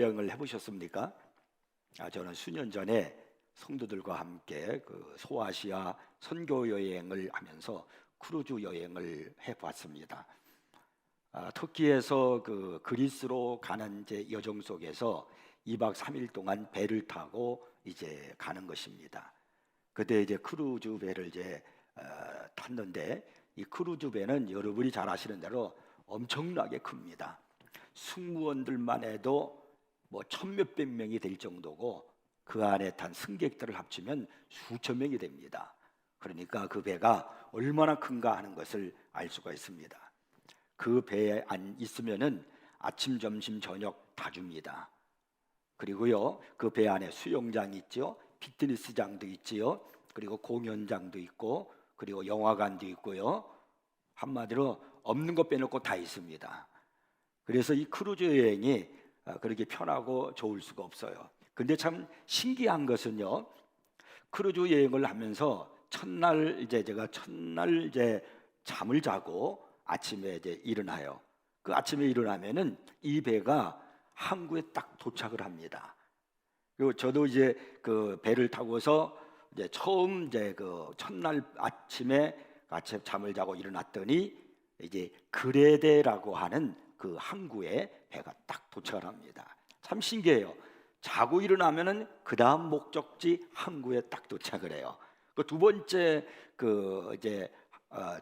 여행을 해보셨습니까? 저는 수년 전에 성도들과 함께 그 소아시아 선교 여행을 하면서 크루즈 여행을 해봤습니다. 터키에서 그 그리스로 가는 이제 여정 속에서 2박 3일 동안 배를 타고 이제 가는 것입니다. 그때 이제 크루즈 배를 이제 탔는데, 이 크루즈 배는 여러분이 잘 아시는 대로 엄청나게 큽니다. 승무원들만 해도 뭐 천몇백 명이 될 정도고, 그 안에 탄 승객들을 합치면 수천 명이 됩니다. 그러니까 그 배가 얼마나 큰가 하는 것을 알 수가 있습니다. 그 배에 안 있으면은 아침, 점심, 저녁 다 줍니다. 그리고요, 그 배 안에 수영장이 있죠, 피트니스장도 있지요, 그리고 공연장도 있고, 그리고 영화관도 있고요. 한마디로 없는 것 빼놓고 다 있습니다. 그래서 이 크루즈 여행이 그렇게 편하고 좋을 수가 없어요. 근데 참 신기한 것은요, 크루즈 여행을 하면서 첫날 제가 잠을 자고 아침에 이제 일어나요. 그 아침에 일어나면은 이 배가 항구에 딱 도착을 합니다. 그리고 저도 이제 그 배를 타고서 이제 처음 이제 그 첫날 아침에 같이 잠을 자고 일어났더니 이제 그레데라고 하는 그 항구에 배가 딱 도착을 합니다. 참 신기해요. 자고 일어나면은 그 다음 목적지 항구에 딱 도착을 해요. 그 두 번째 그 이제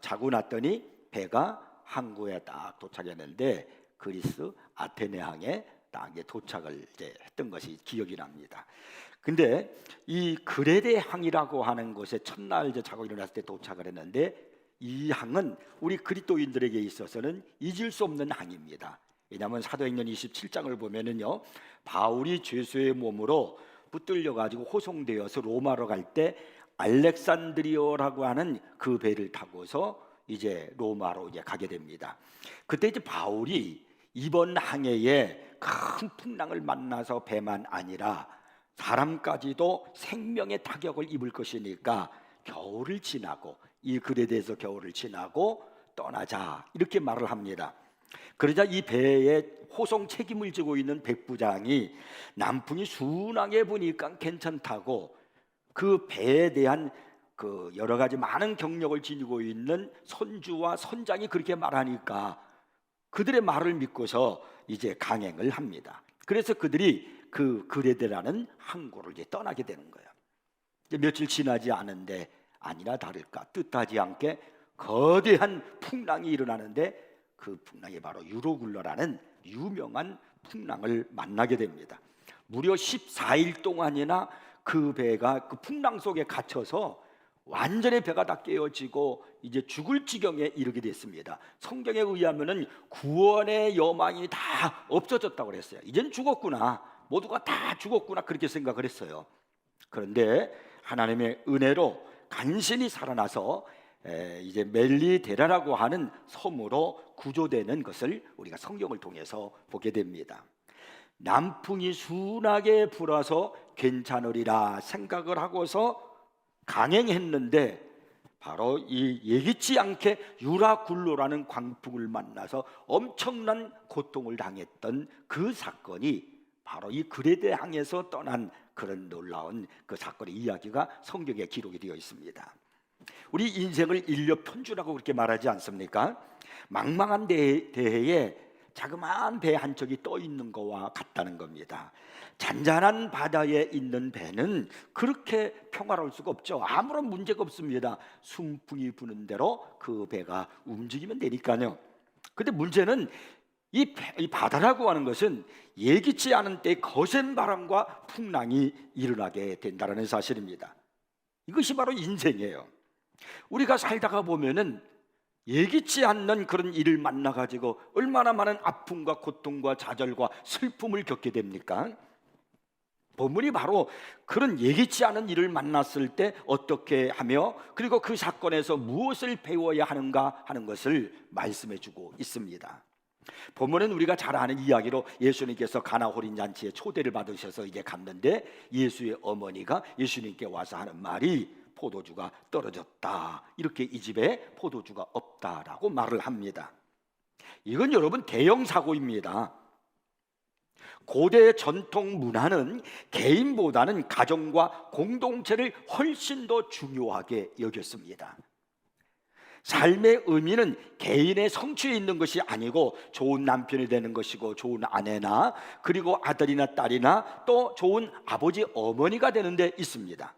자고 났더니 배가 항구에 딱 도착했는데, 그리스 아테네항에 딱 도착을 이제 했던 것이 기억이 납니다. 근데 이 그레데항이라고 하는 곳에 첫날 이제 자고 일어났을 때 도착을 했는데, 이 항은 우리 그리스도인들에게 있어서는 잊을 수 없는 항입니다. 왜냐하면 사도행전 27장을 보면은요, 바울이 죄수의 몸으로 붙들려 가지고 호송되어서 로마로 갈 때 알렉산드리오라고 하는 그 배를 타고서 이제 로마로 이제 가게 됩니다. 그때 이제 바울이 이번 항해에 큰 풍랑을 만나서 배만 아니라 사람까지도 생명의 타격을 입을 것이니까 겨울을 지나고, 이 그레데에서 겨울을 지나고 떠나자, 이렇게 말을 합니다. 그러자 이 배에 호송 책임을 지고 있는 백부장이 남풍이 순하게 부니까 괜찮다고, 그 배에 대한 그 여러 가지 많은 경력을 지니고 있는 선주와 선장이 그렇게 말하니까 그들의 말을 믿고서 이제 강행을 합니다. 그래서 그들이 그 그레데라는 항구를 이제 떠나게 되는 거예요. 이제 며칠 지나지 않은데 아니나 다를까 뜻하지 않게 거대한 풍랑이 일어나는데, 그 풍랑이 바로 유로굴러라는 유명한 풍랑을 만나게 됩니다. 무려 14일 동안이나 그 배가 그 풍랑 속에 갇혀서 완전히 배가 다 깨어지고 이제 죽을 지경에 이르게 됐습니다. 성경에 의하면은 구원의 여망이 다 없어졌다고 그랬어요. 이젠 죽었구나, 모두가 다 죽었구나, 그렇게 생각을 했어요. 그런데 하나님의 은혜로 간신히 살아나서 이제 멜리데라라고 하는 섬으로 구조되는 것을 우리가 성경을 통해서 보게 됩니다. 남풍이 순하게 불어서 괜찮으리라 생각을 하고서 강행했는데, 바로 이 예기치 않게 유라굴로라는 광풍을 만나서 엄청난 고통을 당했던 그 사건이 바로 이 그레데 항에서 떠난 그런 놀라운 그 사건의 이야기가 성경에 기록이 되어 있습니다. 우리 인생을 인력 편주라고 그렇게 말하지 않습니까? 망망한 대해에 자그마한 배 한 척이 떠 있는 거와 같다는 겁니다. 잔잔한 바다에 있는 배는 그렇게 평화로울 수가 없죠. 아무런 문제가 없습니다. 순풍이 부는 대로 그 배가 움직이면 되니까요. 근데 문제는 이 바다라고 하는 것은 예기치 않은 때 거센 바람과 풍랑이 일어나게 된다는 사실입니다. 이것이 바로 인생이에요. 우리가 살다가 보면은 예기치 않는 그런 일을 만나가지고 얼마나 많은 아픔과 고통과 좌절과 슬픔을 겪게 됩니까? 본문이 바로 그런 예기치 않은 일을 만났을 때 어떻게 하며, 그리고 그 사건에서 무엇을 배워야 하는가 하는 것을 말씀해 주고 있습니다. 본문은 우리가 잘 아는 이야기로 예수님께서 가나 혼인잔치에 초대를 받으셔서 이제 갔는데, 예수의 어머니가 예수님께 와서 하는 말이 포도주가 떨어졌다, 이렇게 이 집에 포도주가 없다라고 말을 합니다. 이건 여러분 대형 사고입니다. 고대 전통 문화는 개인보다는 가정과 공동체를 훨씬 더 중요하게 여겼습니다. 삶의 의미는 개인의 성취에 있는 것이 아니고 좋은 남편이 되는 것이고 좋은 아내나 그리고 아들이나 딸이나 또 좋은 아버지 어머니가 되는 데 있습니다.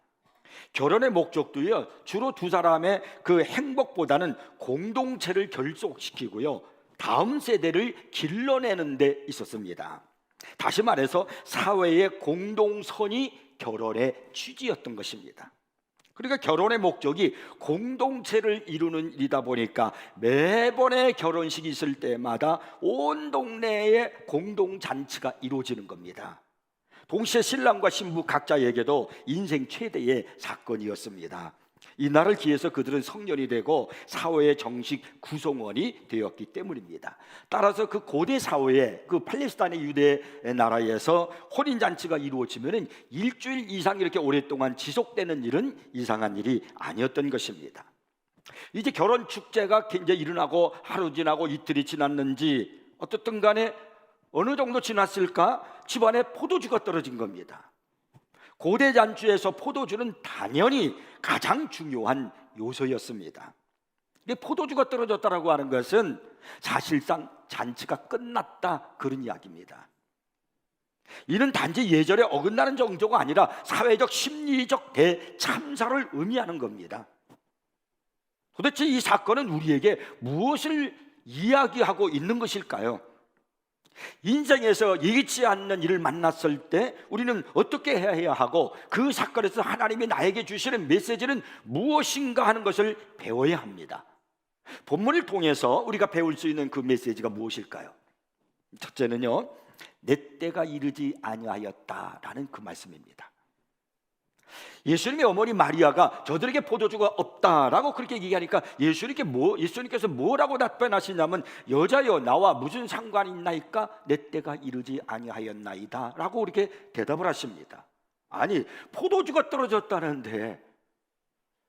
결혼의 목적도요, 주로 두 사람의 그 행복보다는 공동체를 결속시키고요, 다음 세대를 길러내는 데 있었습니다. 다시 말해서 사회의 공동선이 결혼의 취지였던 것입니다. 그러니까 결혼의 목적이 공동체를 이루는 일이다 보니까 매번의 결혼식이 있을 때마다 온 동네에 공동잔치가 이루어지는 겁니다. 동시에 신랑과 신부 각자에게도 인생 최대의 사건이었습니다. 이날을 기해서 그들은 성년이 되고 사회의 정식 구성원이 되었기 때문입니다. 따라서 그 고대 사회에, 그 팔레스타인의 유대 나라에서 혼인잔치가 이루어지면 일주일 이상 이렇게 오랫동안 지속되는 일은 이상한 일이 아니었던 것입니다. 이제 결혼 축제가 이제 일어나고 하루 지나고 이틀이 지났는지 어떻든 간에 어느 정도 지났을까 집안에 포도주가 떨어진 겁니다. 고대 잔치에서 포도주는 당연히 가장 중요한 요소였습니다. 포도주가 떨어졌다라고 하는 것은 사실상 잔치가 끝났다, 그런 이야기입니다. 이는 단지 예절에 어긋나는 정도가 아니라 사회적 심리적 대참사를 의미하는 겁니다. 도대체 이 사건은 우리에게 무엇을 이야기하고 있는 것일까요? 인생에서 예기치 않는 일을 만났을 때 우리는 어떻게 해야 하고 그 사건에서 하나님이 나에게 주시는 메시지는 무엇인가 하는 것을 배워야 합니다. 본문을 통해서 우리가 배울 수 있는 그 메시지가 무엇일까요? 첫째는요, 내 때가 이르지 아니하였다라는 그 말씀입니다. 예수님의 어머니 마리아가 저들에게 포도주가 없다라고 그렇게 얘기하니까 예수님께서 뭐라고 답변하시냐면, 여자여 나와 무슨 상관이 있나이까? 내 때가 이르지 아니하였나이다 라고 그렇게 대답을 하십니다. 아니, 포도주가 떨어졌다는데,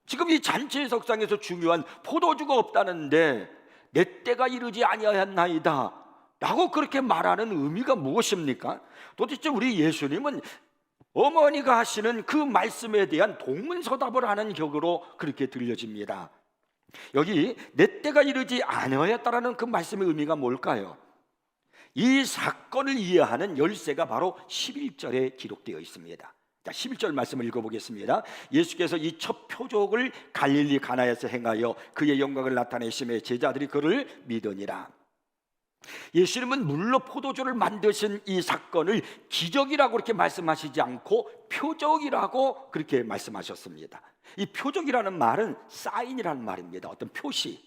지금 이 잔치의 석상에서 중요한 포도주가 없다는데 내 때가 이르지 아니하였나이다 라고 그렇게 말하는 의미가 무엇입니까? 도대체 우리 예수님은 어머니가 하시는 그 말씀에 대한 동문서답을 하는 격으로 그렇게 들려집니다. 여기 내 때가 이르지 아니하였다라는 그 말씀의 의미가 뭘까요? 이 사건을 이해하는 열쇠가 바로 11절에 기록되어 있습니다. 자, 11절 말씀을 읽어보겠습니다. 예수께서 이 첫 표적을 갈릴리 가나에서 행하여 그의 영광을 나타내심에 제자들이 그를 믿으니라. 예수님은 물로 포도주를 만드신 이 사건을 기적이라고 그렇게 말씀하시지 않고 표적이라고 그렇게 말씀하셨습니다. 이 표적이라는 말은 사인이라는 말입니다. 어떤 표시.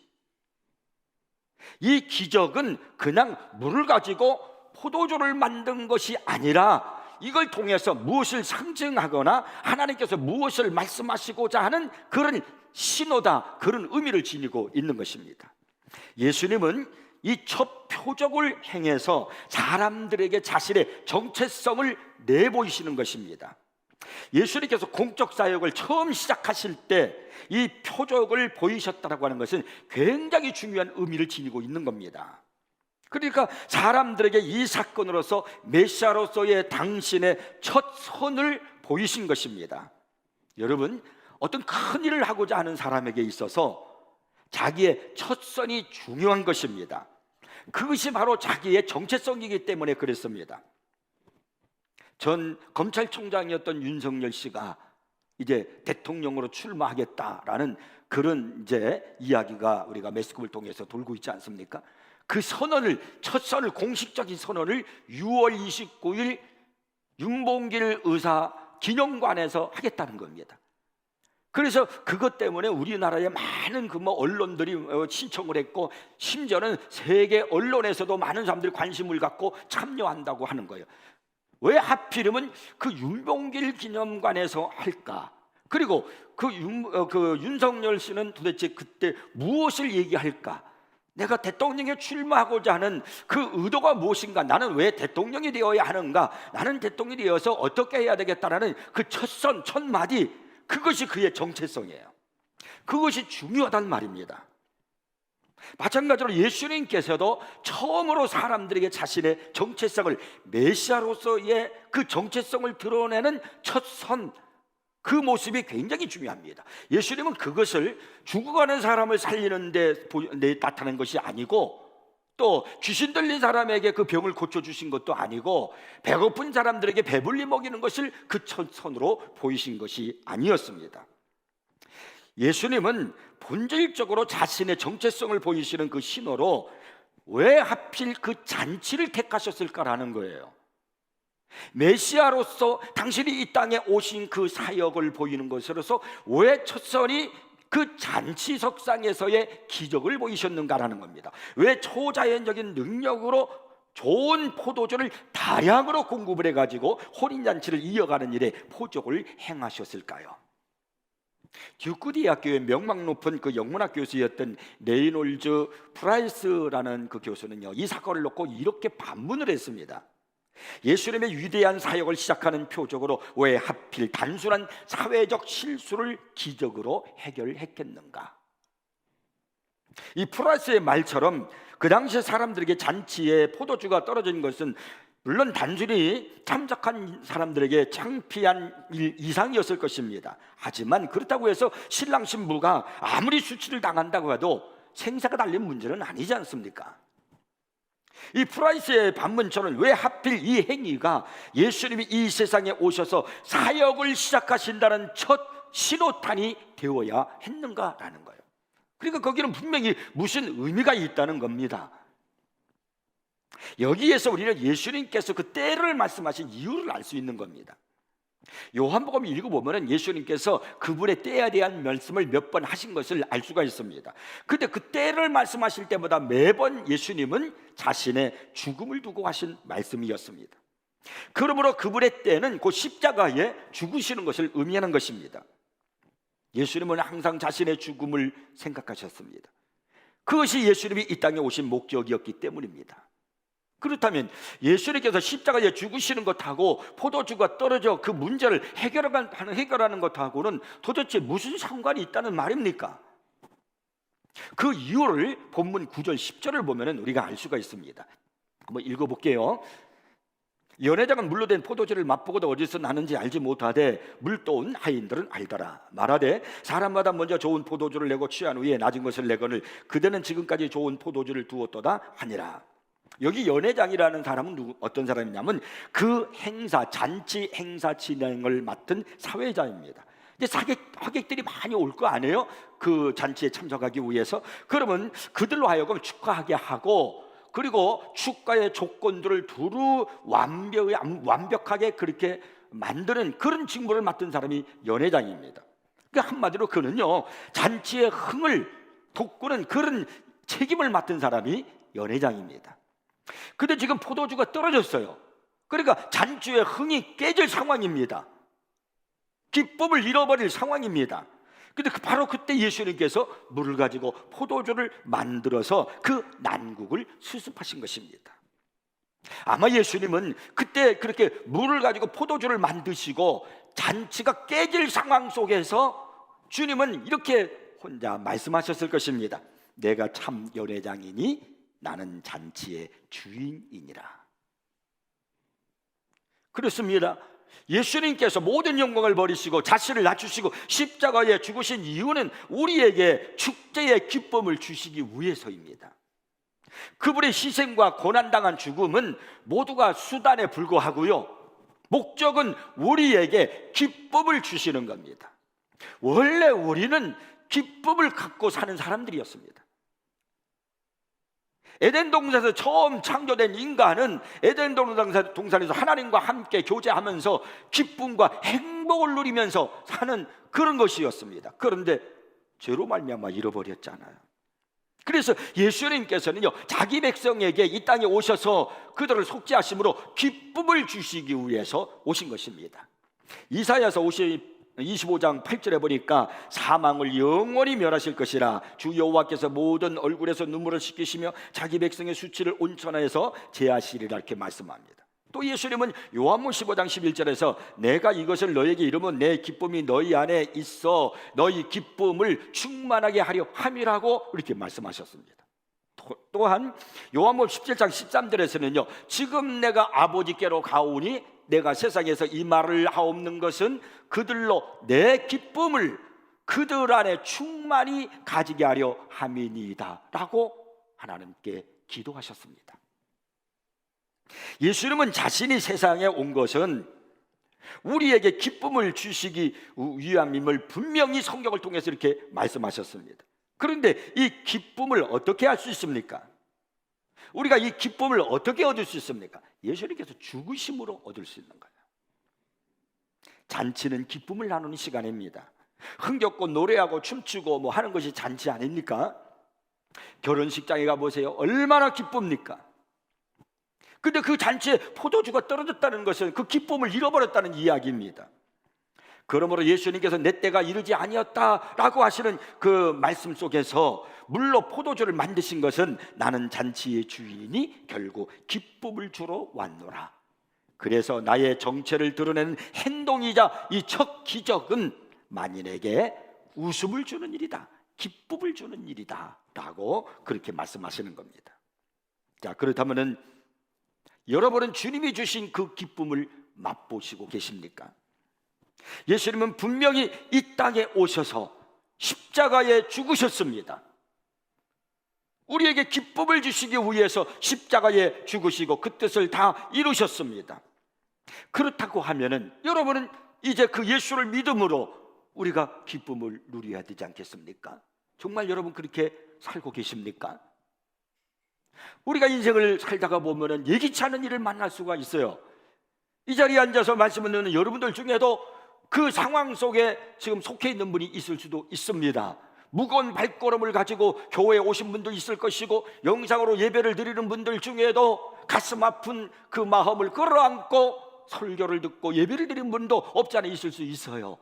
이 기적은 그냥 물을 가지고 포도주를 만든 것이 아니라 이걸 통해서 무엇을 상징하거나 하나님께서 무엇을 말씀하시고자 하는 그런 신호다, 그런 의미를 지니고 있는 것입니다. 예수님은 이 첫 표적을 행해서 사람들에게 자신의 정체성을 내보이시는 것입니다. 예수님께서 공적 사역을 처음 시작하실 때 이 표적을 보이셨다고 하는 것은 굉장히 중요한 의미를 지니고 있는 겁니다. 그러니까 사람들에게 이 사건으로서 메시아로서의 당신의 첫 선을 보이신 것입니다. 여러분, 어떤 큰 일을 하고자 하는 사람에게 있어서 자기의 첫 선이 중요한 것입니다. 그것이 바로 자기의 정체성이기 때문에 그랬습니다. 전 검찰총장이었던 윤석열 씨가 이제 대통령으로 출마하겠다라는 그런 이제 이야기가 우리가 매스컴을 통해서 돌고 있지 않습니까? 그 선언을, 첫 선을, 공식적인 선언을 6월 29일 윤봉길 의사 기념관에서 하겠다는 겁니다. 그래서 그것 때문에 우리나라의 많은 그 언론들이 신청을 했고, 심지어는 세계 언론에서도 많은 사람들이 관심을 갖고 참여한다고 하는 거예요. 왜 하필이면 그 윤봉길 기념관에서 할까? 그리고 그 윤석열 씨는 도대체 그때 무엇을 얘기할까? 내가 대통령에 출마하고자 하는 그 의도가 무엇인가? 나는 왜 대통령이 되어야 하는가? 나는 대통령이 되어서 어떻게 해야 되겠다라는 그 첫선, 첫 마디, 그것이 그의 정체성이에요. 그것이 중요하단 말입니다. 마찬가지로 예수님께서도 처음으로 사람들에게 자신의 정체성을, 메시아로서의 그 정체성을 드러내는 첫 선, 그 모습이 굉장히 중요합니다. 예수님은 그것을 죽어가는 사람을 살리는 데 나타낸 것이 아니고, 또 귀신 들린 사람에게 그 병을 고쳐주신 것도 아니고, 배고픈 사람들에게 배불리 먹이는 것을 그 첫 선으로 보이신 것이 아니었습니다. 예수님은 본질적으로 자신의 정체성을 보이시는 그 신호로 왜 하필 그 잔치를 택하셨을까라는 거예요. 메시아로서 당신이 이 땅에 오신 그 사역을 보이는 것으로서 왜 첫선이 그 잔치석상에서의 기적을 보이셨는가라는 겁니다. 왜 초자연적인 능력으로 좋은 포도주를 다량으로 공급을 해가지고 혼인잔치를 이어가는 일에 포적을 행하셨을까요? 듀크 대학교의 명망 높은 그 영문학 교수였던 레이놀즈 프라이스라는 그 교수는요, 이 사건을 놓고 이렇게 반문을 했습니다. 예수님의 위대한 사역을 시작하는 표적으로 왜 하필 단순한 사회적 실수를 기적으로 해결했겠는가? 이 프라이스의 말처럼 그 당시에 사람들에게 잔치에 포도주가 떨어진 것은 물론 단순히 참석한 사람들에게 창피한 일 이상이었을 것입니다. 하지만 그렇다고 해서 신랑 신부가 아무리 수치를 당한다고 해도 생사가 달린 문제는 아니지 않습니까? 이 프라이스의 반문처는 왜 하필 이 행위가 예수님이 이 세상에 오셔서 사역을 시작하신다는 첫 신호탄이 되어야 했는가라는 거예요. 그러니까 거기는 분명히 무슨 의미가 있다는 겁니다. 여기에서 우리는 예수님께서 그 때를 말씀하신 이유를 알 수 있는 겁니다. 요한복음 읽어보면 예수님께서 그분의 때에 대한 말씀을 몇 번 하신 것을 알 수가 있습니다. 근데 그 때를 말씀하실 때마다 매번 예수님은 자신의 죽음을 두고 하신 말씀이었습니다. 그러므로 그분의 때는 곧 십자가에 죽으시는 것을 의미하는 것입니다. 예수님은 항상 자신의 죽음을 생각하셨습니다. 그것이 예수님이 이 땅에 오신 목적이었기 때문입니다. 그렇다면 예수님께서 십자가에 죽으시는 것하고 포도주가 떨어져 그 문제를 해결하는 것하고는 도대체 무슨 상관이 있다는 말입니까? 그 이유를 본문 9절 10절을 보면 우리가 알 수가 있습니다. 한번 읽어볼게요. 연회장은 물로 된 포도주를 맛보고도 어디서 나는지 알지 못하되 물도온 하인들은 알더라. 말하되 사람마다 먼저 좋은 포도주를 내고 취한 후에 낮은 것을 내거늘 그대는 지금까지 좋은 포도주를 두었도다 하니라. 여기 연회장이라는 사람은 어떤 사람이냐면 그 행사, 잔치 행사 진행을 맡은 사회자입니다. 이제 하객들이 많이 올 거 아니에요? 그 잔치에 참석하기 위해서. 그러면 그들로 하여금 축하하게 하고, 그리고 축가의 조건들을 두루 완벽하게 그렇게 만드는 그런 직무를 맡은 사람이 연회장입니다. 그러니까 한마디로 그는요, 잔치의 흥을 돋구는 그런 책임을 맡은 사람이 연회장입니다. 근데 지금 포도주가 떨어졌어요. 그러니까 잔치의 흥이 깨질 상황입니다. 기쁨을 잃어버릴 상황입니다. 근데 바로 그때 예수님께서 물을 가지고 포도주를 만들어서 그 난국을 수습하신 것입니다. 아마 예수님은 그때 그렇게 물을 가지고 포도주를 만드시고 잔치가 깨질 상황 속에서 주님은 이렇게 혼자 말씀하셨을 것입니다. 내가 참 연회장이니 나는 잔치의 주인이니라. 그렇습니다. 예수님께서 모든 영광을 버리시고 자신을 낮추시고 십자가에 죽으신 이유는 우리에게 축제의 기쁨을 주시기 위해서입니다. 그분의 희생과 고난당한 죽음은 모두가 수단에 불과하고요, 목적은 우리에게 기쁨을 주시는 겁니다. 원래 우리는 기쁨을 갖고 사는 사람들이었습니다. 에덴 동산에서 처음 창조된 인간은 에덴 동산에서 하나님과 함께 교제하면서 기쁨과 행복을 누리면서 사는 그런 것이었습니다. 그런데 죄로 말미암아 잃어버렸잖아요. 그래서 예수님께서는요, 자기 백성에게 이 땅에 오셔서 그들을 속죄하심으로 기쁨을 주시기 위해서 오신 것입니다. 이사야서 25장 8절에 보니까 사망을 영원히 멸하실 것이라 주 여호와께서 모든 얼굴에서 눈물을 씻기시며 자기 백성의 수치를 온천하여서 제하시리라 이렇게 말씀합니다. 또 예수님은 요한복음 15장 11절에서 내가 이것을 너에게 이르면 내 기쁨이 너희 안에 있어 너희 기쁨을 충만하게 하려 함이라고 이렇게 말씀하셨습니다. 또한 요한복음 17장 13절에서는요, 지금 내가 아버지께로 가오니 내가 세상에서 이 말을 하옵는 것은 그들로 내 기쁨을 그들 안에 충만히 가지게 하려 함이니이다 라고 하나님께 기도하셨습니다. 예수님은 자신이 세상에 온 것은 우리에게 기쁨을 주시기 위함임을 분명히 성경을 통해서 이렇게 말씀하셨습니다. 그런데 이 기쁨을 어떻게 할 수 있습니까? 우리가 이 기쁨을 어떻게 얻을 수 있습니까? 예수님께서 죽으심으로 얻을 수 있는 거예요. 잔치는 기쁨을 나누는 시간입니다. 흥겹고 노래하고 춤추고 뭐 하는 것이 잔치 아닙니까? 결혼식장에 가보세요. 얼마나 기쁩니까? 근데 그 잔치에 포도주가 떨어졌다는 것은 그 기쁨을 잃어버렸다는 이야기입니다. 그러므로 예수님께서 내 때가 이르지 아니었다라고 하시는 그 말씀 속에서 물로 포도주를 만드신 것은 나는 잔치의 주인이니 결국 기쁨을 주러 왔노라. 그래서 나의 정체를 드러내는 행동이자 이 첫 기적은 만인에게 웃음을 주는 일이다, 기쁨을 주는 일이다 라고 그렇게 말씀하시는 겁니다. 자, 그렇다면은 여러분은 주님이 주신 그 기쁨을 맛보시고 계십니까? 예수님은 분명히 이 땅에 오셔서 십자가에 죽으셨습니다. 우리에게 기쁨을 주시기 위해서 십자가에 죽으시고 그 뜻을 다 이루셨습니다. 그렇다고 하면은 여러분은 이제 그 예수를 믿음으로 우리가 기쁨을 누려야 되지 않겠습니까? 정말 여러분 그렇게 살고 계십니까? 우리가 인생을 살다가 보면은 예기치 않은 일을 만날 수가 있어요. 이 자리에 앉아서 말씀을 듣는 여러분들 중에도 그 상황 속에 지금 속해 있는 분이 있을 수도 있습니다. 무거운 발걸음을 가지고 교회에 오신 분도 있을 것이고, 영상으로 예배를 드리는 분들 중에도 가슴 아픈 그 마음을 끌어안고 설교를 듣고 예배를 드리는 분도 없지 않아 있을 수 있어요.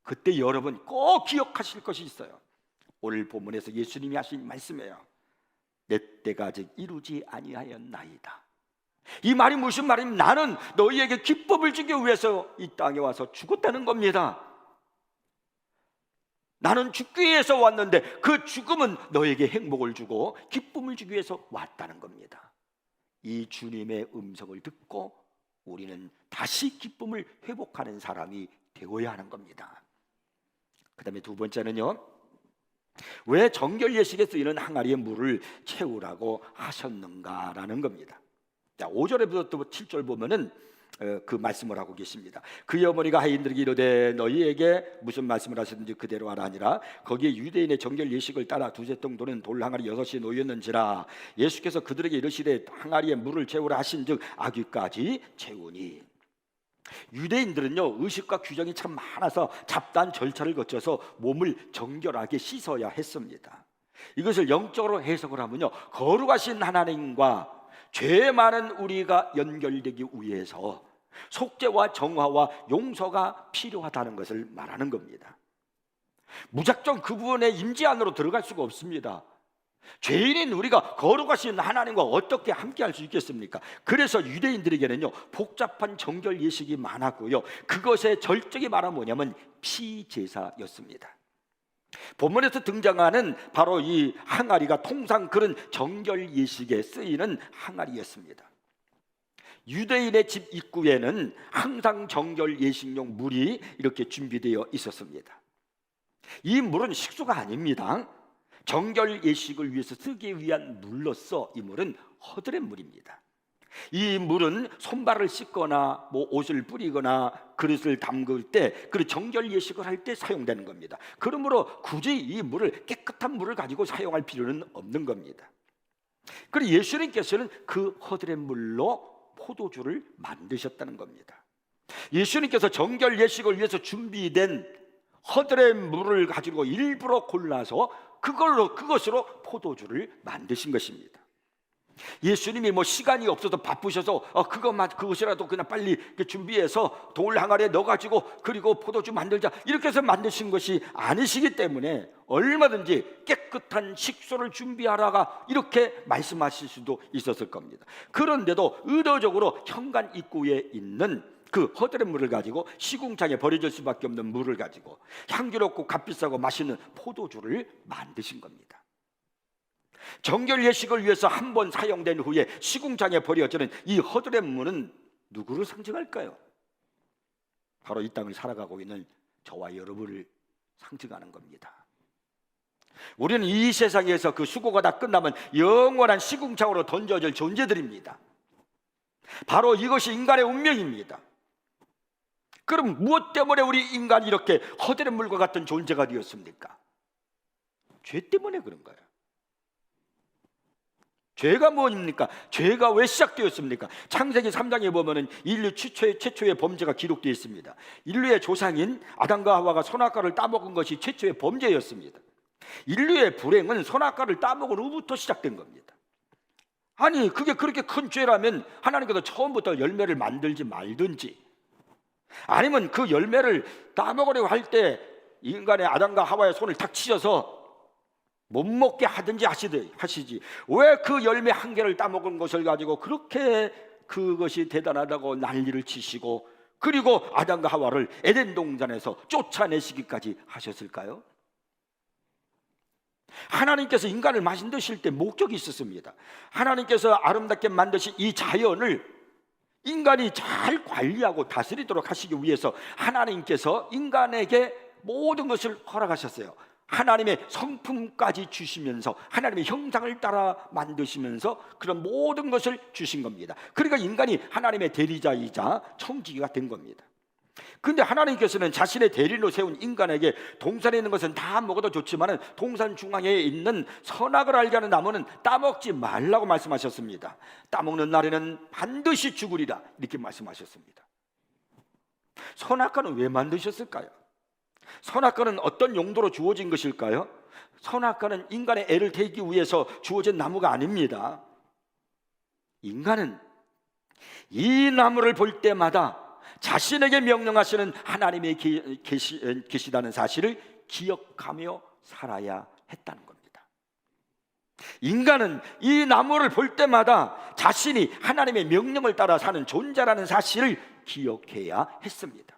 그때 여러분 꼭 기억하실 것이 있어요. 오늘 본문에서 예수님이 하신 말씀이에요. 내 때가 아직 이루지 아니하였나이다. 이 말이 무슨 말이냐면 나는 너희에게 기쁨을 주기 위해서 이 땅에 와서 죽었다는 겁니다. 나는 죽기 위해서 왔는데 그 죽음은 너에게 행복을 주고 기쁨을 주기 위해서 왔다는 겁니다. 이 주님의 음성을 듣고 우리는 다시 기쁨을 회복하는 사람이 되어야 하는 겁니다. 그 다음에 두 번째는요, 왜 정결 예식에 쓰이는 항아리에 물을 채우라고 하셨는가라는 겁니다. 자, 5절에부터 7절 보면은 그 말씀을 하고 계십니다. 그의 어머니가 하인들에게 이르되 너희에게 무슨 말씀을 하셨는지 그대로 하라 하니라. 거기에 유대인의 정결 예식을 따라 두세 통 도는 돌 항아리 6이 놓였는지라. 예수께서 그들에게 이르시되 항아리에 물을 채우라 하신즉 아귀까지 채우니. 유대인들은요, 의식과 규정이 참 많아서 잡다한 절차를 거쳐서 몸을 정결하게 씻어야 했습니다. 이것을 영적으로 해석을 하면요, 거룩하신 하나님과 죄 많은 우리가 연결되기 위해서 속죄와 정화와 용서가 필요하다는 것을 말하는 겁니다. 무작정 그 부분의 임재 안으로 들어갈 수가 없습니다. 죄인인 우리가 거룩하신 하나님과 어떻게 함께할 수 있겠습니까? 그래서 유대인들에게는요, 복잡한 정결 예식이 많았고요, 그것의 절정이 뭐냐면 피제사였습니다. 본문에서 등장하는 바로 이 항아리가 통상 그런 정결 예식에 쓰이는 항아리였습니다. 유대인의 집 입구에는 항상 정결 예식용 물이 이렇게 준비되어 있었습니다. 이 물은 식수가 아닙니다. 정결 예식을 위해서 쓰기 위한 물로서 이 물은 허드렛 물입니다. 이 물은 손발을 씻거나 뭐 옷을 뿌리거나 그릇을 담글 때, 그 정결 예식을 할 때 사용되는 겁니다. 그러므로 굳이 이 물을, 깨끗한 물을 가지고 사용할 필요는 없는 겁니다. 그리고 예수님께서는 그 허드렛 물로 포도주를 만드셨다는 겁니다. 예수님께서 정결 예식을 위해서 준비된 허드렛 물을 가지고 일부러 골라서 그것으로 포도주를 만드신 것입니다. 예수님이 뭐 시간이 없어서 바쁘셔서 그것이라도 그냥 빨리 준비해서 돌 항아리에 넣어가지고 그리고 포도주 만들자 이렇게 해서 만드신 것이 아니시기 때문에 얼마든지 깨끗한 식수를 준비하라가 이렇게 말씀하실 수도 있었을 겁니다. 그런데도 의도적으로 현관 입구에 있는 그 허드렛 물을 가지고 시궁창에 버려질 수밖에 없는 물을 가지고 향기롭고 값비싸고 맛있는 포도주를 만드신 겁니다. 정결 예식을 위해서 한 번 사용된 후에 시궁창에 버려지는 이 허드렛물은 누구를 상징할까요? 바로 이 땅을 살아가고 있는 저와 여러분을 상징하는 겁니다. 우리는 이 세상에서 그 수고가 다 끝나면 영원한 시궁창으로 던져질 존재들입니다. 바로 이것이 인간의 운명입니다. 그럼 무엇 때문에 우리 인간이 이렇게 허드렛물과 같은 존재가 되었습니까? 죄 때문에 그런 거예요. 죄가 뭡니까? 죄가 왜 시작되었습니까? 창세기 3장에 보면은 인류 최초의 범죄가 기록되어 있습니다. 인류의 조상인 아담과 하와가 선악과를 따먹은 것이 최초의 범죄였습니다. 인류의 불행은 선악과를 따먹은 후부터 시작된 겁니다. 아니, 그게 그렇게 큰 죄라면 하나님께서 처음부터 열매를 만들지 말든지, 아니면 그 열매를 따먹으려고 할 때 인간의 아담과 하와의 손을 탁 치셔서 못 먹게 하든지 하시지, 왜 그 열매 한 개를 따먹은 것을 가지고 그렇게 그것이 대단하다고 난리를 치시고, 그리고 아담과 하와를 에덴 동산에서 쫓아내시기까지 하셨을까요? 하나님께서 인간을 만드실 때 목적이 있었습니다. 하나님께서 아름답게 만드신 이 자연을 인간이 잘 관리하고 다스리도록 하시기 위해서 하나님께서 인간에게 모든 것을 허락하셨어요. 하나님의 성품까지 주시면서 하나님의 형상을 따라 만드시면서 그런 모든 것을 주신 겁니다. 그러니까 인간이 하나님의 대리자이자 청지기가 된 겁니다. 근데 하나님께서는 자신의 대리로 세운 인간에게 동산에 있는 것은 다 먹어도 좋지만 동산 중앙에 있는 선악을 알게 하는 나무는 따먹지 말라고 말씀하셨습니다. 따먹는 날에는 반드시 죽으리라, 이렇게 말씀하셨습니다. 선악과는 왜 만드셨을까요? 선악과는 어떤 용도로 주어진 것일까요? 선악과는 인간의 애를 태우기 위해서 주어진 나무가 아닙니다. 인간은 이 나무를 볼 때마다 자신에게 명령하시는 하나님이 계시다는 사실을 기억하며 살아야 했다는 겁니다. 인간은 이 나무를 볼 때마다 자신이 하나님의 명령을 따라 사는 존재라는 사실을 기억해야 했습니다.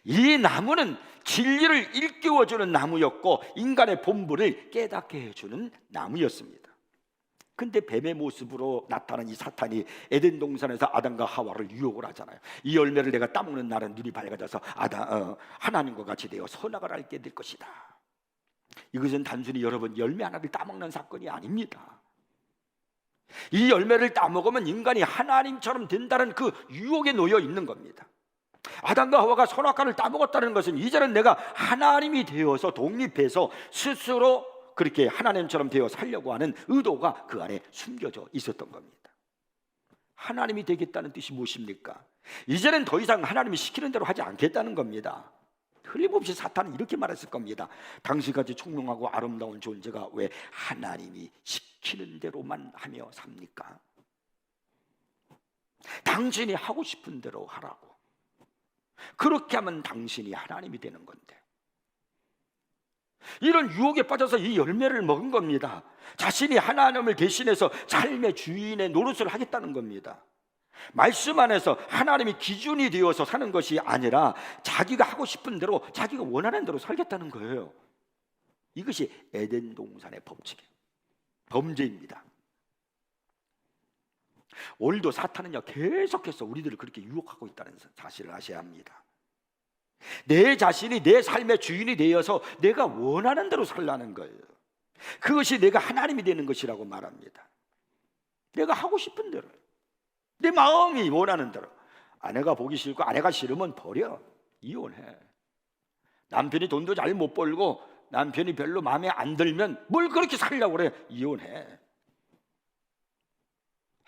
이 나무는 진리를 일깨워주는 나무였고 인간의 본분을 깨닫게 해주는 나무였습니다. 근데 뱀의 모습으로 나타난 이 사탄이 에덴 동산에서 아담과 하와를 유혹을 하잖아요. 이 열매를 내가 따먹는 날은 눈이 밝아져서 하나님과 같이 되어 선악을 알게 될 것이다. 이것은 단순히 여러분 열매 하나를 따먹는 사건이 아닙니다. 이 열매를 따먹으면 인간이 하나님처럼 된다는 그 유혹에 놓여 있는 겁니다. 아담과 하와가 선악과를 따먹었다는 것은 이제는 내가 하나님이 되어서 독립해서 스스로 그렇게 하나님처럼 되어 살려고 하는 의도가 그 안에 숨겨져 있었던 겁니다. 하나님이 되겠다는 뜻이 무엇입니까? 이제는 더 이상 하나님이 시키는 대로 하지 않겠다는 겁니다. 틀림없이 사탄은 이렇게 말했을 겁니다. 당신같이 총명하고 아름다운 존재가 왜 하나님이 시키는 대로만 하며 삽니까? 당신이 하고 싶은 대로 하라고. 그렇게 하면 당신이 하나님이 되는 건데. 이런 유혹에 빠져서 이 열매를 먹은 겁니다. 자신이 하나님을 대신해서 삶의 주인의 노릇을 하겠다는 겁니다. 말씀 안에서 하나님이 기준이 되어서 사는 것이 아니라 자기가 하고 싶은 대로, 자기가 원하는 대로 살겠다는 거예요. 이것이 에덴 동산의 법칙이에요. 범죄입니다. 오늘도 사탄은요 계속해서 우리들을 그렇게 유혹하고 있다는 사실을 아셔야 합니다. 내 자신이 내 삶의 주인이 되어서 내가 원하는 대로 살라는 거예요. 그것이 내가 하나님이 되는 것이라고 말합니다. 내가 하고 싶은 대로, 내 마음이 원하는 대로. 아내가 보기 싫고 아내가 싫으면 버려, 이혼해. 남편이 돈도 잘 못 벌고 남편이 별로 마음에 안 들면 뭘 그렇게 살려고 그래, 이혼해.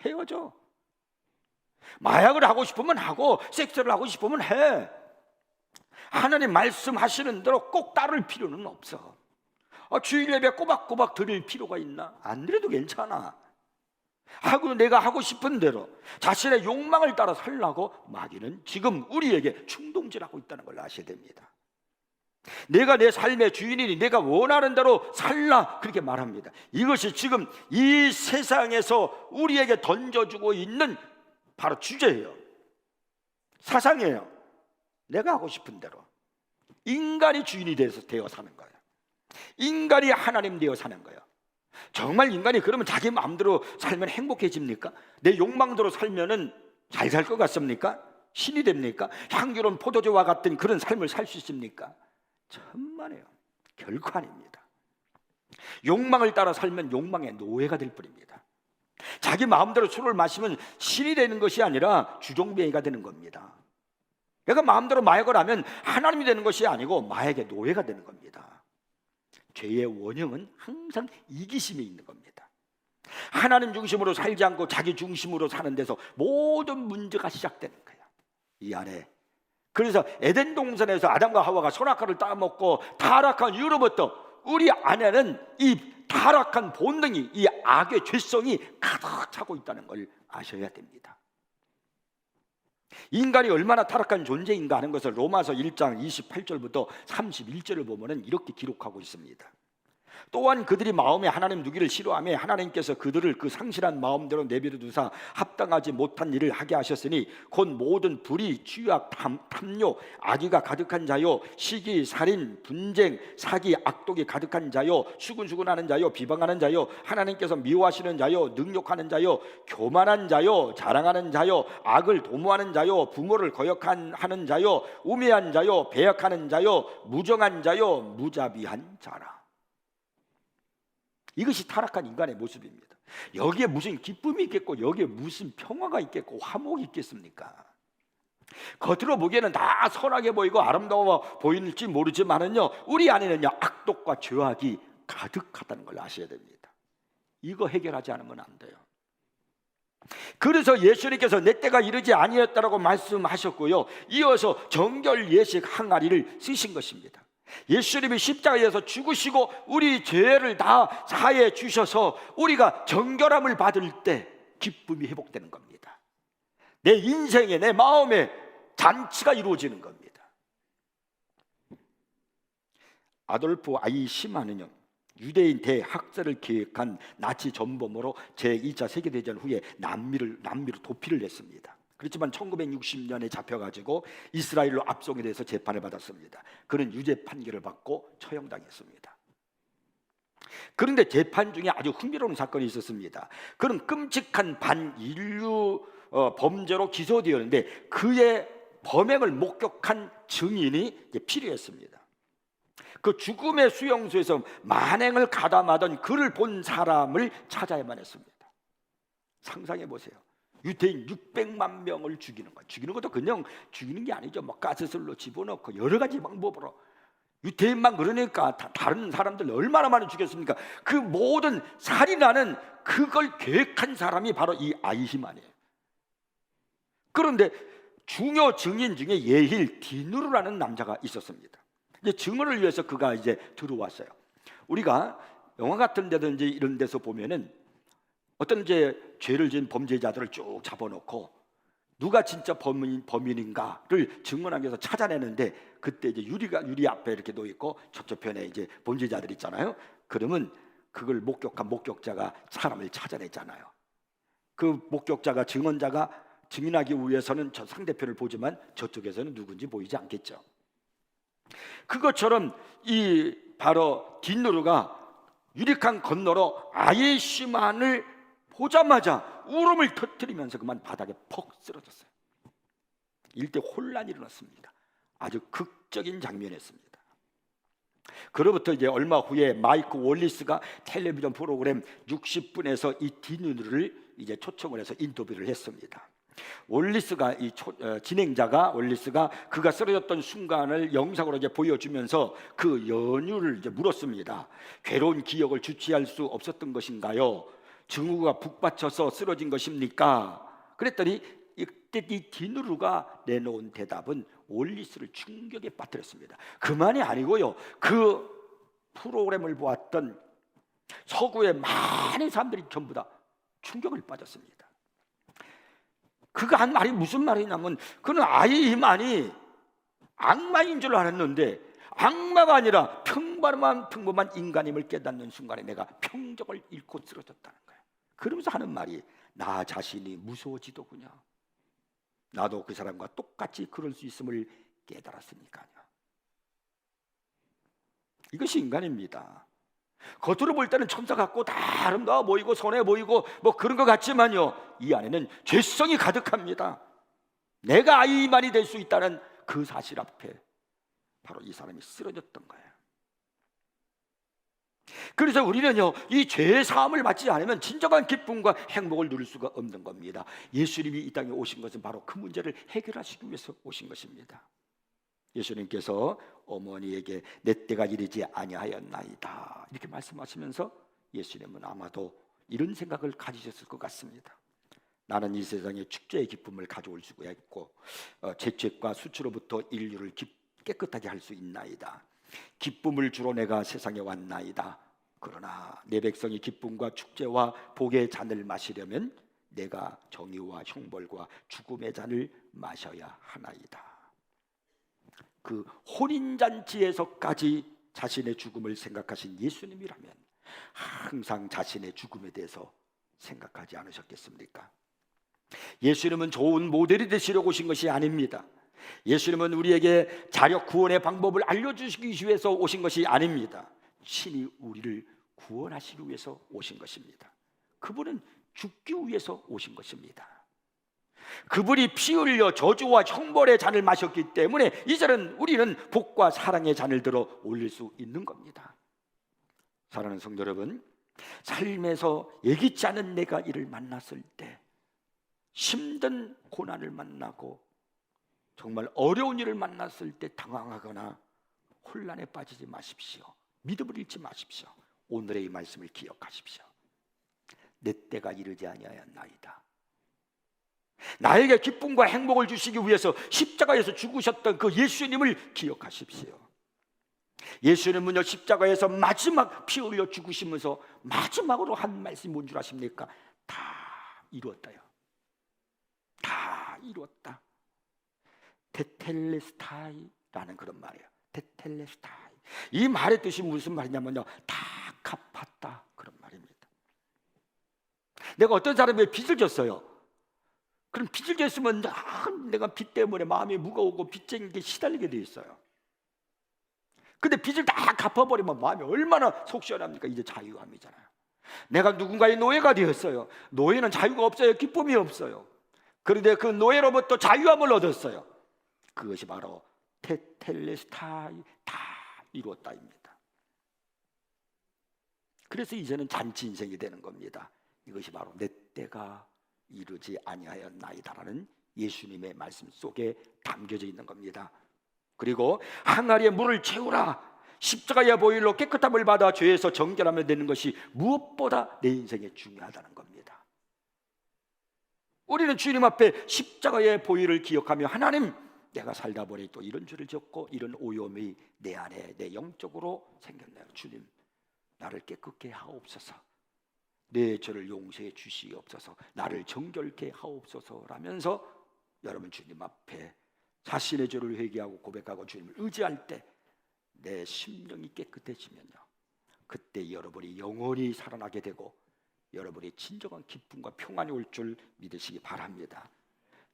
헤어져. 마약을 하고 싶으면 하고 섹스를 하고 싶으면 해. 하나님 말씀하시는 대로 꼭 따를 필요는 없어. 주일 예배 꼬박꼬박 드릴 필요가 있나? 안 드려도 괜찮아. 하고 내가 하고 싶은 대로 자신의 욕망을 따라 살라고 마귀는 지금 우리에게 충동질하고 있다는 걸 아셔야 됩니다. 내가 내 삶의 주인이니 내가 원하는 대로 살라, 그렇게 말합니다. 이것이 지금 이 세상에서 우리에게 던져주고 있는 바로 주제예요. 사상이에요. 내가 하고 싶은 대로 인간이 주인이 되어 사는 거예요. 인간이 하나님 되어 사는 거예요. 정말 인간이 그러면 자기 마음대로 살면 행복해집니까? 내 욕망대로 살면은 잘 살 것 같습니까? 신이 됩니까? 향기로운 포도주와 같은 그런 삶을 살 수 있습니까? 천만에요. 결코 아닙니다. 욕망을 따라 살면 욕망의 노예가 될 뿐입니다. 자기 마음대로 술을 마시면 신이 되는 것이 아니라 주종뱅이가 되는 겁니다. 그러니까 마음대로 마약을 하면 하나님이 되는 것이 아니고 마약의 노예가 되는 겁니다. 죄의 원형은 항상 이기심이 있는 겁니다. 하나님 중심으로 살지 않고 자기 중심으로 사는 데서 모든 문제가 시작되는 거예요. 이 안에. 그래서 에덴 동산에서 아담과 하와가 선악과를 따먹고 타락한 이후로부터 우리 안에는 이 타락한 본능이, 이 악의 죄성이 가득 차고 있다는 걸 아셔야 됩니다. 인간이 얼마나 타락한 존재인가 하는 것을 로마서 1장 28절부터 31절을 보면 이렇게 기록하고 있습니다. 또한 그들이 마음에 하나님 두기를 싫어하며 하나님께서 그들을 그 상실한 마음대로 내버려 두사 합당하지 못한 일을 하게 하셨으니 곧 모든 불의, 취악, 탐욕, 악의가 가득한 자요, 시기, 살인, 분쟁, 사기, 악독이 가득한 자요, 수군수군하는 자요, 비방하는 자요, 하나님께서 미워하시는 자요, 능욕하는 자요, 교만한 자요, 자랑하는 자요, 악을 도모하는 자요, 부모를 거역하는 자요, 우매한 자요, 배역하는 자요, 무정한 자요, 무자비한 자라. 이것이 타락한 인간의 모습입니다. 여기에 무슨 기쁨이 있겠고 여기에 무슨 평화가 있겠고 화목이 있겠습니까? 겉으로 보기에는 다 선하게 보이고 아름다워 보일지 모르지만은요, 우리 안에는요 악독과 죄악이 가득하다는 걸 아셔야 됩니다. 이거 해결하지 않으면 안 돼요. 그래서 예수님께서 내 때가 이르지 아니었다라고 말씀하셨고요, 이어서 정결 예식 항아리를 쓰신 것입니다. 예수님이 십자가에서 죽으시고 우리 죄를 다 사해 주셔서 우리가 정결함을 받을 때 기쁨이 회복되는 겁니다. 내 인생에, 내 마음에 잔치가 이루어지는 겁니다. 아돌프 아이시만은요, 유대인 대학살을 계획한 나치 전범으로 제2차 세계대전 후에 남미로 도피를 했습니다. 그렇지만 1960년에 잡혀가지고 이스라엘로 압송이 돼서 재판을 받았습니다. 그는 유죄 판결을 받고 처형당했습니다. 그런데 재판 중에 아주 흥미로운 사건이 있었습니다. 그는 끔찍한 반인류 범죄로 기소되었는데 그의 범행을 목격한 증인이 필요했습니다. 그 죽음의 수용소에서 만행을 가담하던 그를 본 사람을 찾아야만 했습니다. 상상해 보세요. 유대인 600만 명을 죽이는 거. 죽이는 것도 그냥 죽이는 게 아니죠. 뭐 가스슬로 집어넣고 여러 가지 방법으로. 유대인만 그러니까 다른 사람들 얼마나 많이 죽였습니까? 그 모든 살인하는 그걸 계획한 사람이 바로 이 아이히만이에요. 그런데 중요 증인 중에 예힐 디누르라는 남자가 있었습니다. 이제 증언을 위해서 그가 이제 들어왔어요. 우리가 영화 같은 데든지 이런 데서 보면은 어떤 이제 죄를 지은 범죄자들을 쭉 잡아놓고 누가 진짜 범인인가를 증언하기 위해서 찾아내는데, 그때 이제 유리 앞에 이렇게 놓여 있고 저쪽 편에 이제 범죄자들 있잖아요. 그러면 그걸 목격한 목격자가 사람을 찾아내잖아요. 그 목격자가, 증언자가 증인하기 위해서는 저 상대편을 보지만 저쪽에서는 누군지 보이지 않겠죠. 그것처럼 이 바로 딘누르가 유리칸 건너로 아이시만을 보자마자 울음을 터뜨리면서 그만 바닥에 퍽 쓰러졌어요. 일대 혼란이 일어났습니다. 아주 극적인 장면이었습니다. 그로부터 이제 얼마 후에 마이크 월리스가 텔레비전 프로그램 60분에서 이 딘누르를 이제 초청을 해서 인터뷰를 했습니다. 월리스가 진행자가 월리스가 그가 쓰러졌던 순간을 영상으로 이제 보여주면서 그 연유를 이제 물었습니다. 괴로운 기억을 주체할 수 없었던 것인가요? 증후가 북받쳐서 쓰러진 것입니까? 그랬더니 이때 이 디누르가 내놓은 대답은 월리스를 충격에 빠뜨렸습니다. 그만이 아니고요, 그 프로그램을 보았던 서구의 많은 사람들이 전부 다 충격을 빠졌습니다. 그가 한 말이 무슨 말이냐면, 그는 아이히만이 악마인 줄 알았는데 악마가 아니라 평범한 인간임을 깨닫는 순간에 내가 평정을 잃고 쓰러졌다는 거예요. 그러면서 하는 말이, 나 자신이 무서워지더군요. 나도 그 사람과 똑같이 그럴 수 있음을 깨달았으니까요. 이것이 인간입니다. 겉으로 볼 때는 천사 같고 다 아름다워 보이고 선해 보이고 뭐 그런 것 같지만요, 이 안에는 죄성이 가득합니다. 내가 아이만이 될 수 있다는 그 사실 앞에 바로 이 사람이 쓰러졌던 거예요. 그래서 우리는요, 이 죄의 사함을 받지 않으면 진정한 기쁨과 행복을 누릴 수가 없는 겁니다. 예수님이 이 땅에 오신 것은 바로 그 문제를 해결하시기 위해서 오신 것입니다. 예수님께서 어머니에게 내 때가 이르지 아니하였나이다 이렇게 말씀하시면서 예수님은 아마도 이런 생각을 가지셨을 것 같습니다. 나는 이 세상에 축제의 기쁨을 가져올 수가 있고 죄책과 수치로부터 인류를 깨끗하게 할 수 있나이다. 기쁨을 주러 내가 세상에 왔나이다. 그러나 내 백성이 기쁨과 축제와 복의 잔을 마시려면 내가 정의와 형벌과 죽음의 잔을 마셔야 하나이다. 그 혼인잔치에서까지 자신의 죽음을 생각하신 예수님이라면 항상 자신의 죽음에 대해서 생각하지 않으셨겠습니까? 예수님은 좋은 모델이 되시려고 오신 것이 아닙니다. 예수님은 우리에게 자력 구원의 방법을 알려주시기 위해서 오신 것이 아닙니다. 친히 우리를 구원하시기 위해서 오신 것입니다. 그분은 죽기 위해서 오신 것입니다. 그분이 피 흘려 저주와 형벌의 잔을 마셨기 때문에 이제는 우리는 복과 사랑의 잔을 들어 올릴 수 있는 겁니다. 사랑하는 성도 여러분, 삶에서 예기치 않은 내가 이를 만났을 때, 힘든 고난을 만나고 정말 어려운 일을 만났을 때 당황하거나 혼란에 빠지지 마십시오. 믿음을 잃지 마십시오. 오늘의 이 말씀을 기억하십시오. 내 때가 이르지 아니하였나이다. 나에게 기쁨과 행복을 주시기 위해서 십자가에서 죽으셨던 그 예수님을 기억하십시오. 예수님은요, 십자가에서 마지막 피 흘려 죽으시면서 마지막으로 한 말씀이 뭔 줄 아십니까? 다 이루었다요. 다 이루었다. 테텔레스타이라는 그런 말이에요. 테텔레스타이. 이 말의 뜻이 무슨 말이냐면요, 다 갚았다 그런 말입니다. 내가 어떤 사람에게 빚을 졌어요. 그럼 빚을 졌으면 내가 빚 때문에 마음이 무거우고 빚쟁이게 시달리게 돼 있어요. 근데 빚을 다 갚아버리면 마음이 얼마나 속 시원합니까? 이제 자유함이잖아요. 내가 누군가의 노예가 되었어요. 노예는 자유가 없어요. 기쁨이 없어요. 그런데 그 노예로부터 자유함을 얻었어요. 그것이 바로 테텔레스타이, 다 이루었다입니다. 그래서 이제는 잔치 인생이 되는 겁니다. 이것이 바로 내 때가 이르지 아니하였나이다라는 예수님의 말씀 속에 담겨져 있는 겁니다. 그리고 항아리에 물을 채우라. 십자가의 보혈로 깨끗함을 받아 죄에서 정결하면 되는 것이 무엇보다 내 인생에 중요하다는 겁니다. 우리는 주님 앞에 십자가의 보혈을 기억하며, 하나님, 내가 살다 보니 또 이런 죄를 졌고 이런 오염이 내 안에, 내 영적으로 생겼네요. 주님, 나를 깨끗게 하옵소서. 내 죄를 용서해 주시옵소서. 나를 정결케 하옵소서라면서 여러분 주님 앞에 자신의 죄를 회개하고 고백하고 주님을 의지할 때 내 심령이 깨끗해지면요, 그때 여러분이 영원히 살아나게 되고 여러분이 진정한 기쁨과 평안이 올 줄 믿으시기 바랍니다.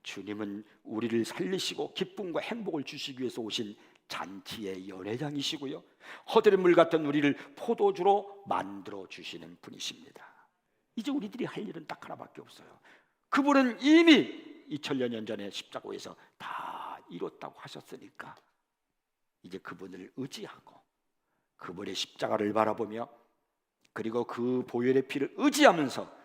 주님은 우리를 살리시고 기쁨과 행복을 주시기 위해서 오신 잔치의 연회장이시고요, 허들의 물 같은 우리를 포도주로 만들어 주시는 분이십니다. 이제 우리들이 할 일은 딱 하나밖에 없어요. 그분은 이미 2000년 전에 십자가에서 다 이뤘다고 하셨으니까 이제 그분을 의지하고 그분의 십자가를 바라보며 그리고 그 보혈의 피를 의지하면서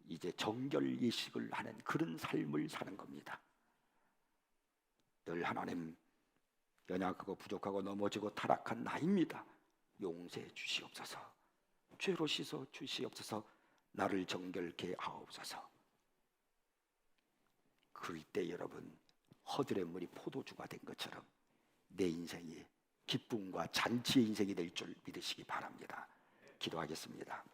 이제 정결 예식을 하는 그런 삶을 사는 겁니다. 늘 하나님, 연약하고 부족하고 넘어지고 타락한 나입니다. 용서해 주시옵소서. 죄로 씻어 주시옵소서. 나를 정결케 하옵소서. 그때 여러분, 허들의 물이 포도주가 된 것처럼 내 인생이 기쁨과 잔치의 인생이 될 줄 믿으시기 바랍니다. 기도하겠습니다.